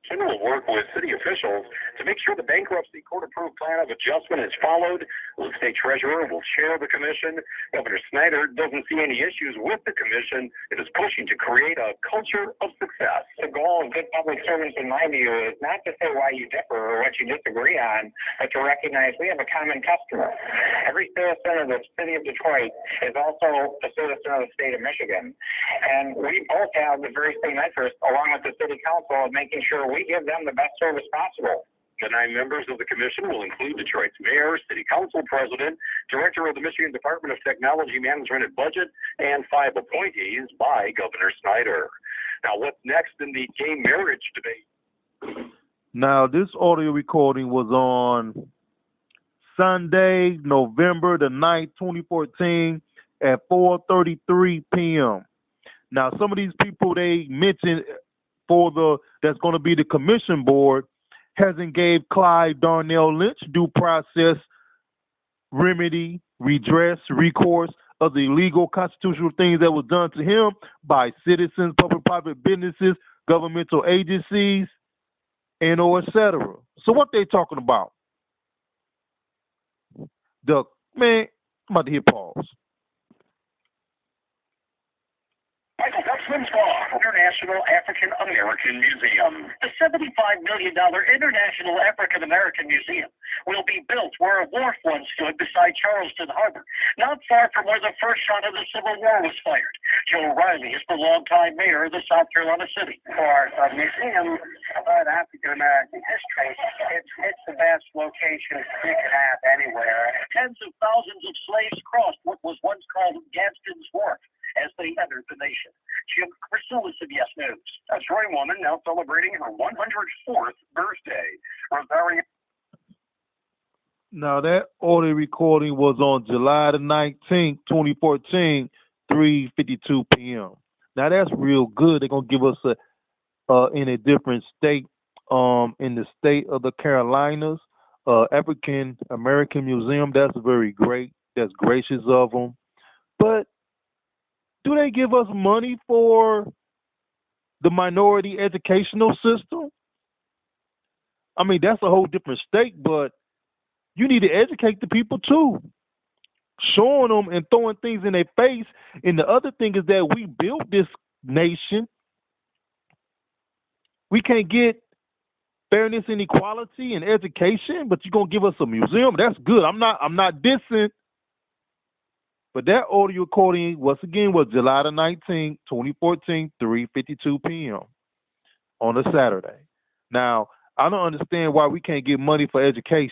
Will work with city officials to make sure the bankruptcy court-approved plan of adjustment is followed. The state treasurer will chair the commission. Governor Snyder doesn't see any issues with the commission. It is pushing to create a culture of success. The goal of good public servants, in my view, is not to say why you differ or what you disagree on, but to recognize we have a common customer. Every citizen of the city of Detroit is also a citizen of the state of Michigan. And we both have the very same interest, along with the city council, of making sure we give them the best service possible. The 9 members of the commission will include Detroit's mayor, city council president, director of the Michigan Department of Technology Management and Budget, and 5 appointees by Governor Snyder. Now, what's next in the gay marriage debate? Now, this audio recording was on Sunday, November the 9th, 2014 at 4:33 p.m. Now, some of these people they mentioned that's going to be the commission board hasn't gave Clyde Darnell Lynch due process, remedy, redress, recourse of the illegal constitutional things that was done to him by citizens, public-private businesses, governmental agencies, and or etc. So what they talking about? I'm about to hit pause. Michael Dutchman's Law, International African American Museum. The $75 million International African American Museum will be built where a wharf once stood beside Charleston Harbor, not far from where the first shot of the Civil War was fired. Joe Riley is the longtime mayor of the South Carolina city. For a museum about African American history, it's the best location you can have anywhere. Tens of thousands of slaves crossed what was once called Gadsden's Wharf as they entered the nation. Jim Crystal with CBS News. A Troy woman now celebrating her 104th birthday. Rosario. Now, that audio recording was on July the 19th, 2014, 3:52 p.m. Now, that's real good. They're going to give us in a different state, in the state of the Carolinas, African American Museum. That's very great. That's gracious of them. But do they give us money for the minority educational system? I mean, that's a whole different state, but you need to educate the people too. Showing them and throwing things in their face. And the other thing is that we built this nation. We can't get fairness and equality and education, but you're gonna give us a museum. That's good. I'm not dissing. But that audio recording, once again, was July the 19th, 2014, 3:52 p.m. on a Saturday. Now, I don't understand why we can't get money for education.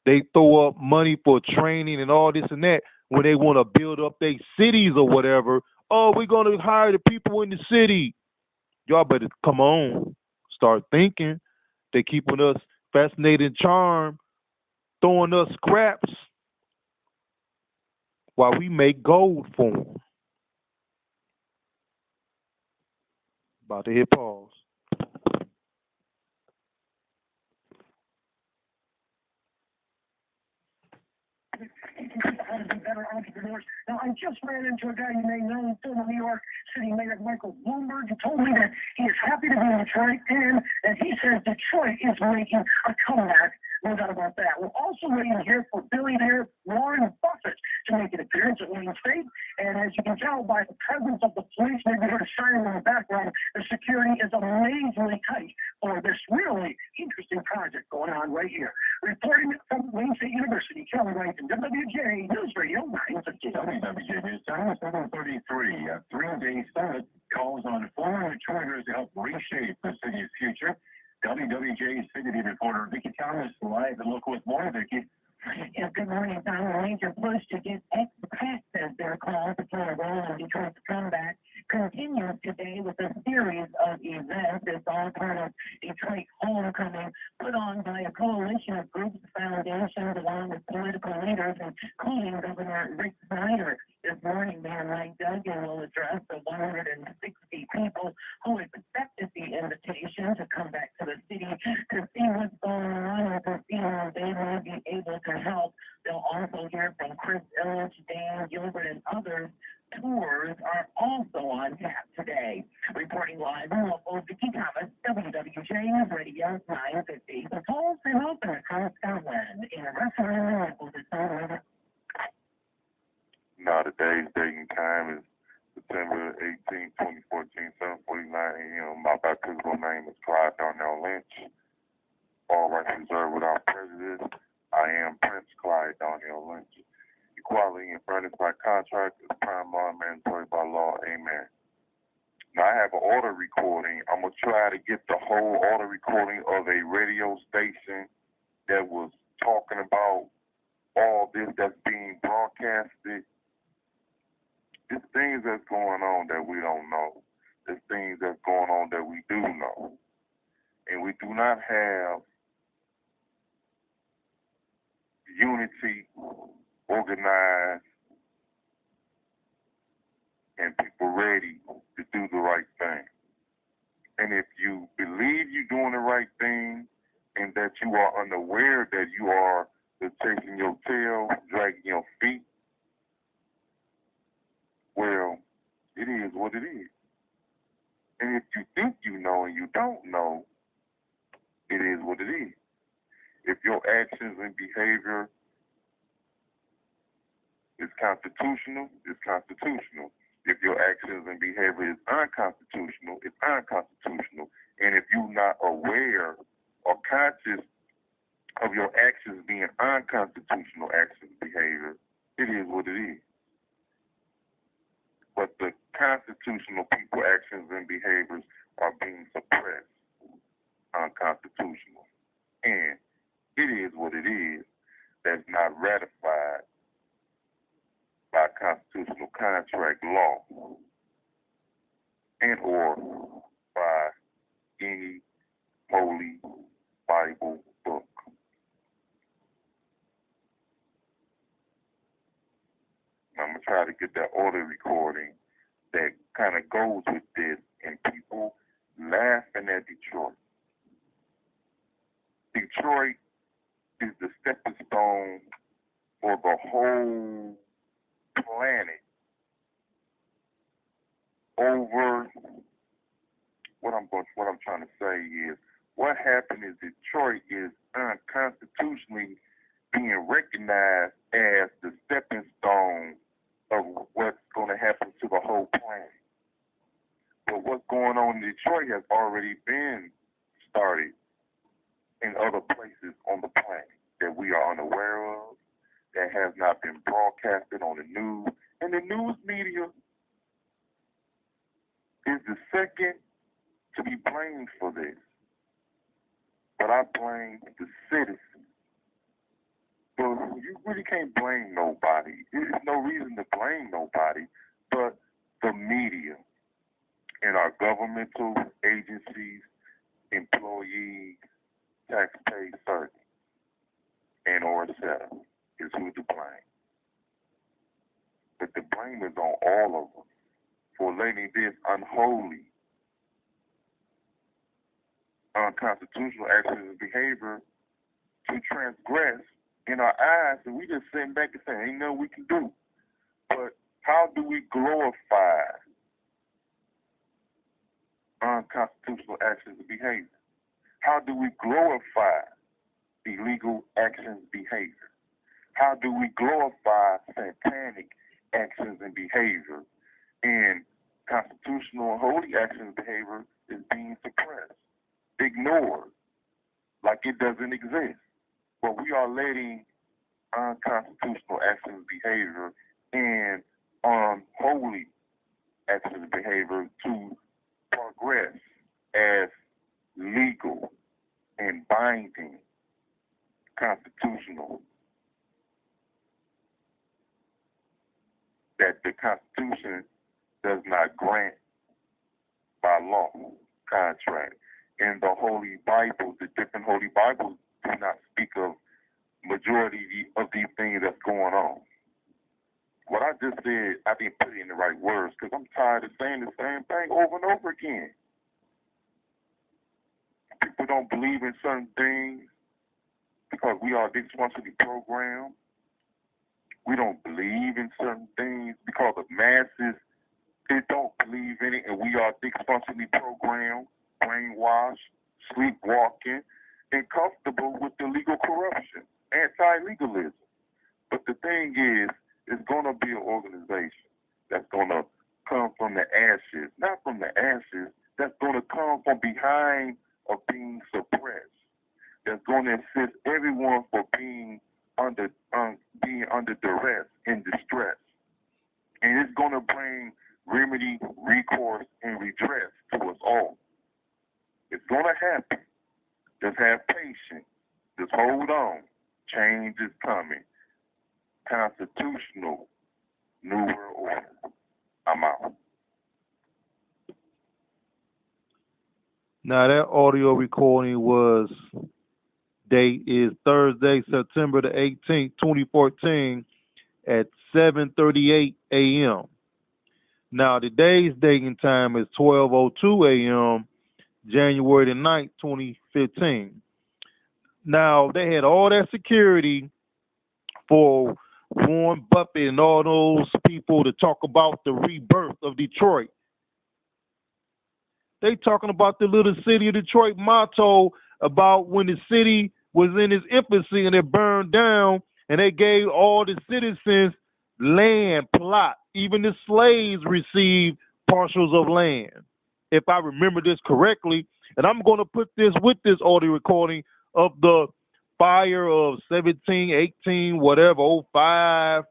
They throw up money for training and all this and that when they want to build up their cities or whatever. Oh, we're going to hire the people in the city. Y'all better come on. Start thinking. They keeping us fascinated and charmed, throwing us scraps while we make gold for them. About to hit pause. Better entrepreneurs. Now, I just ran into a guy you may know, former New York City Mayor Michael Bloomberg, who told me that he is happy to be in Detroit and that he says Detroit is making a comeback. No doubt about that. We're also waiting here for billionaire Warren Buffett to make an appearance at Wayne State. And as you can tell by the presence of the police, maybe you heard a siren in the background, the security is amazingly tight for this really interesting project going on right here. Reporting from Wayne State University, Kelly Wright and WWJ News Radio 950. WWJ News Time 7:33. A 3-day summit calls on former Detroiters to help reshape the city's future. WWJ City reporter Vicki Thomas live and local with more. Vicki. Yeah, good morning, Tom. A major push to get expats, as they're called, to play a role in Detroit's comeback continues today with a series of events. It's all part of Detroit Homecoming, put on by a coalition of groups, foundations, along with political leaders, including Governor Rick Snyder. This morning, Mayor Mike Duggan will address the 160 people who accepted the invitation to come back to the city to see what's going on and to see how they may be able to help They'll also hear from Chris Illich, Dan Gilbert, and others. Tours are also on tap today. Reporting live in local, Vicki Thomas, WWJ Radio 950. The polls been open across Scotland in a restaurant local to South. Now, today's date and time is September 18, 2014, 7:49 a.m. My baptismal name is Clyde Darnell Lynch. All rights reserved without prejudice. I am Prince Clyde Darnell Lynch. Equality and fairness by contract is prime law and mandatory by law. Amen. Now, I have an audio recording. I'm going to try to get the whole audio recording of a radio station that was talking about all this that's being broadcasted. There's things that's going on that we don't know. There's things that's going on that we do know. And we do not have unity, organized, and people ready to do the right thing. And if you believe you're doing the right thing and that you are unaware that you are chasing your tail, dragging your feet, well, it is what it is. And if you think you know and you don't know, it is what it is. If your actions and behavior is constitutional, it's constitutional. If your actions and behavior is unconstitutional, it's unconstitutional. And if you're not aware or conscious of your actions being unconstitutional actions and behavior, it is what it is. But the constitutional people actions and behaviors are being suppressed, unconstitutional. And it is what it is that's not ratified by constitutional contract law and or by any holy Bible book. I'm going to try to get that audio recording that kind of goes with this, and people laughing at Detroit. Detroit is the stepping stone for the whole planet over what I'm trying to say is what happened is Detroit is unconstitutionally being recognized as the stepping stone of what's going to happen to the whole planet. But what's going on in Detroit has already been started in other places on the planet that we are unaware of, that has not been broadcasted on the news. And the news media is the second to be blamed for this. But I blame the citizens. So you really can't blame nobody. There's no reason to blame nobody but the media and our governmental agencies, employees, taxpayer servants, and or et cetera, is who to blame. But the blame is on all of us for letting this unholy, unconstitutional actions and behavior to transgress in our eyes, and we just sitting back and saying, ain't nothing we can do. But how do we glorify unconstitutional actions and behavior? How do we glorify illegal actions and behavior? How do we glorify satanic actions and behavior? And constitutional and holy actions and behavior is being suppressed, ignored, like it doesn't exist. But we are letting unconstitutional actions and behavior and unholy actions and behavior to progress as legal and binding, constitutional, that the Constitution does not grant by law, contract. In the Holy Bible, the different Holy Bibles do not speak of majority of these things that's going on. What I just said, I didn't put it in the right words because I'm tired of saying the same thing over and over again. People don't believe in certain things because we are dysfunctionally programmed. We don't believe in certain things because the masses, they don't believe in it, and we are dysfunctionally programmed, brainwashed, sleepwalking, and comfortable with the legal corruption, anti-legalism. But the thing is, it's going to be an organization that's going to come from the ashes, not from the ashes, that's going to come from behind of being suppressed, that's going to assist everyone for being under duress and distress. And it's going to bring remedy, recourse, and redress to us all. It's going to happen. Just have patience. Just hold on. Change is coming. Constitutional New World Order. I'm out. Now that audio recording was date is Thursday, September the 18th, 2014 at 7:38 a.m. Now today's date and time is 12:02 a.m. January the 9th, 2015. Now they had all that security for Warren Buffett and all those people to talk about the rebirth of Detroit. They talking about the little city of Detroit motto about when the city was in its infancy and it burned down, and they gave all the citizens land, plot. Even the slaves received parcels of land, if I remember this correctly. And I'm going to put this with this audio recording of the fire of 17, 18, whatever, 05,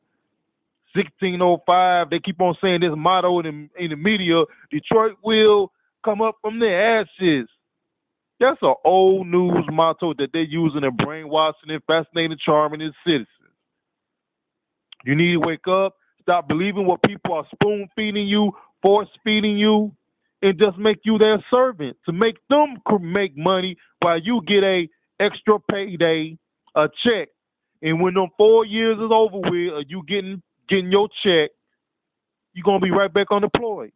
1605. They keep on saying this motto in the media: Detroit will come up from the ashes. That's an old news motto that they're using and brainwashing and fascinating, charming its citizens. You need to wake up, stop believing what people are spoon feeding you, force feeding you, and just make you their servant to make them make money while you get a extra payday, a check. And when them 4 years is over with, you getting your check, you're gonna be right back unemployed.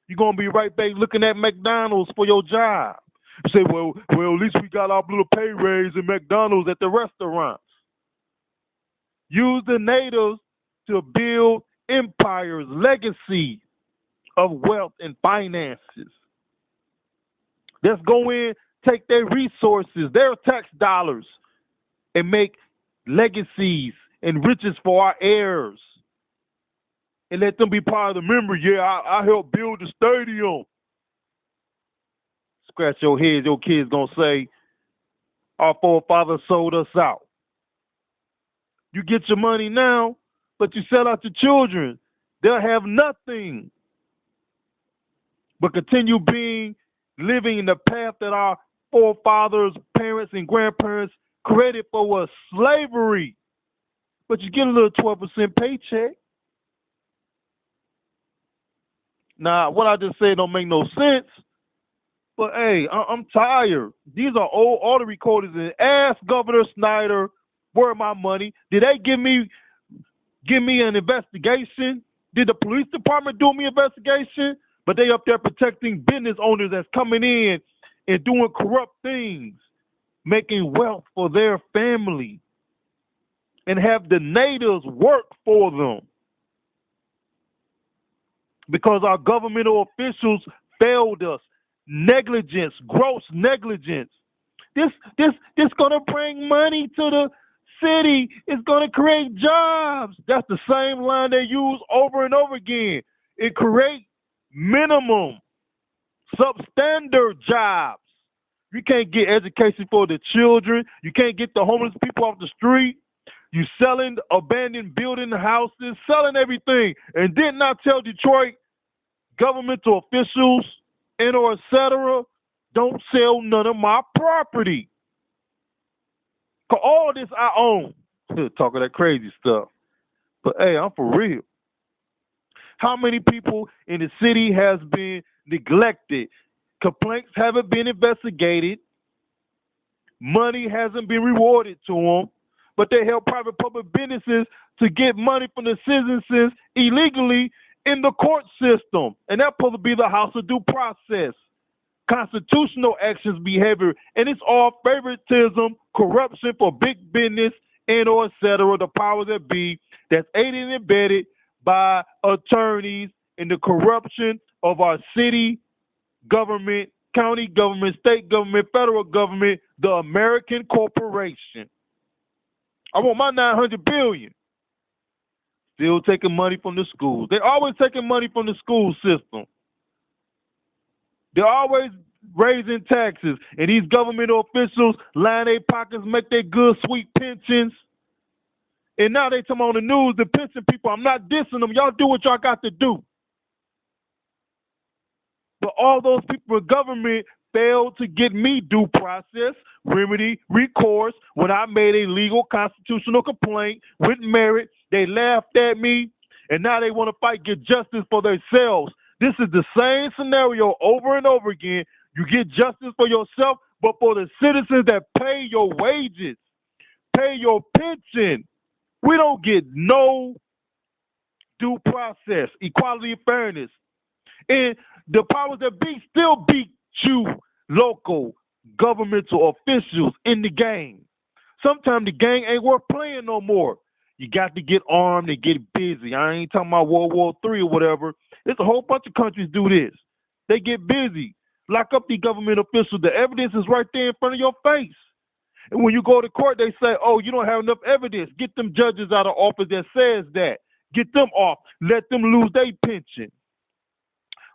You're gonna be right back looking at McDonald's for your job. You say, well, at least we got our little pay raise in McDonald's at the restaurants. Use the natives to build empires, legacy of wealth and finances. Let's go in, take their resources, their tax dollars, and make legacies and riches for our heirs. And let them be part of the memory. Yeah, I helped build the stadium. Scratch your head, your kids gonna say, our forefathers sold us out. You get your money now, but you sell out your children. They'll have nothing but continue living in the path that our forefathers, parents, and grandparents created for us, slavery. But you get a little 12% paycheck. Now, what I just said don't make no sense. But hey, I'm tired. These are old audio recordings. And ask Governor Snyder, where my money? Did they give me an investigation? Did the police department do me an investigation? But they up there protecting business owners that's coming in and doing corrupt things, making wealth for their family, and have the natives work for them. Because our governmental officials failed us. Negligence, gross negligence. This gonna bring money to the city. It's gonna create jobs. That's the same line they use over and over again. It creates minimum, substandard jobs. You can't get education for the children. You can't get the homeless people off the street. You selling abandoned building houses, selling everything. And didn't I tell Detroit governmental officials and or et cetera, don't sell none of my property? 'Cause all this I own. Talking that crazy stuff. But hey, I'm for real. How many people in the city has been neglected? Complaints haven't been investigated. Money hasn't been rewarded to them. But they help private public businesses to get money from the citizens illegally in the court system. And that's supposed to be the house of due process. Constitutional actions, behavior, and it's all favoritism, corruption for big business and or et cetera, the powers that be, that's aided and abetted by attorneys in the corruption of our city government, county government, state government, federal government, the American corporation. I want my 900 billion. Still taking money from the schools. They're always taking money from the school system. They're always raising taxes. And these government officials line their pockets, make their good, sweet pensions. And now they come on the news, the pension people, I'm not dissing them. Y'all do what y'all got to do. But all those people in government failed to get me due process, remedy, recourse when I made a legal constitutional complaint with merit. They laughed at me, and now they want to fight, get justice for themselves. This is the same scenario over and over again. You get justice for yourself, but for the citizens that pay your wages, pay your pension, we don't get no due process, equality, and fairness. And the powers that be still beat you, local governmental officials, in the game. Sometimes the game ain't worth playing no more. You got to get armed and get busy. I ain't talking about World War III or whatever. There's a whole bunch of countries do this. They get busy. Lock up the government officials. The evidence is right there in front of your face. And when you go to court, they say, oh, you don't have enough evidence. Get them judges out of office that says that. Get them off. Let them lose their pension.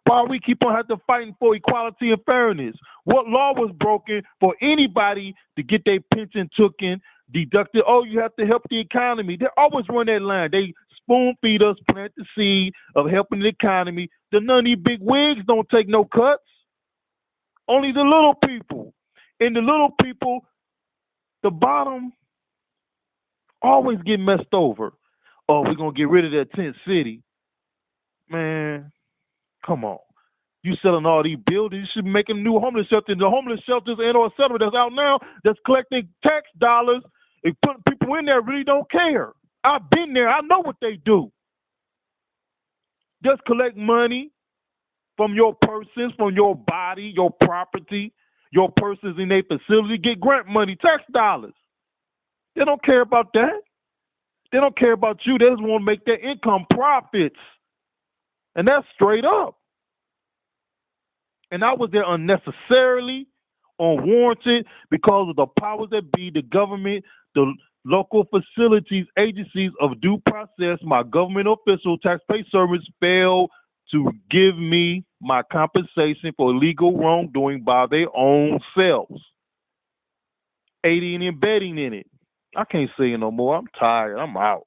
Why we keep on having to fighting for equality and fairness? What law was broken for anybody to get their pension taken, deducted? Oh, you have to help the economy. They always run that line. They spoon feed us, plant the seed of helping the economy. None of these big wigs don't take no cuts. Only the little people. And the little people, the bottom, always get messed over. Oh, we're going to get rid of that tent city. Man, come on. You selling all these buildings, you should be making new homeless shelters. The homeless shelters and or cetera that's out now that's collecting tax dollars and putting people in there really don't care. I've been there. I know what they do. Just collect money from your persons, from your body, your property, your persons in their facility, get grant money, tax dollars. They don't care about that. They don't care about you. They just want to make their income profits. And that's straight up. And I was there unnecessarily, unwarranted, because of the powers that be, the government, the local facilities, agencies of due process, my government official, taxpayer servants failed to give me my compensation for legal wrongdoing by their own selves. Aiding and abetting in it. I can't say it no more. I'm tired. I'm out.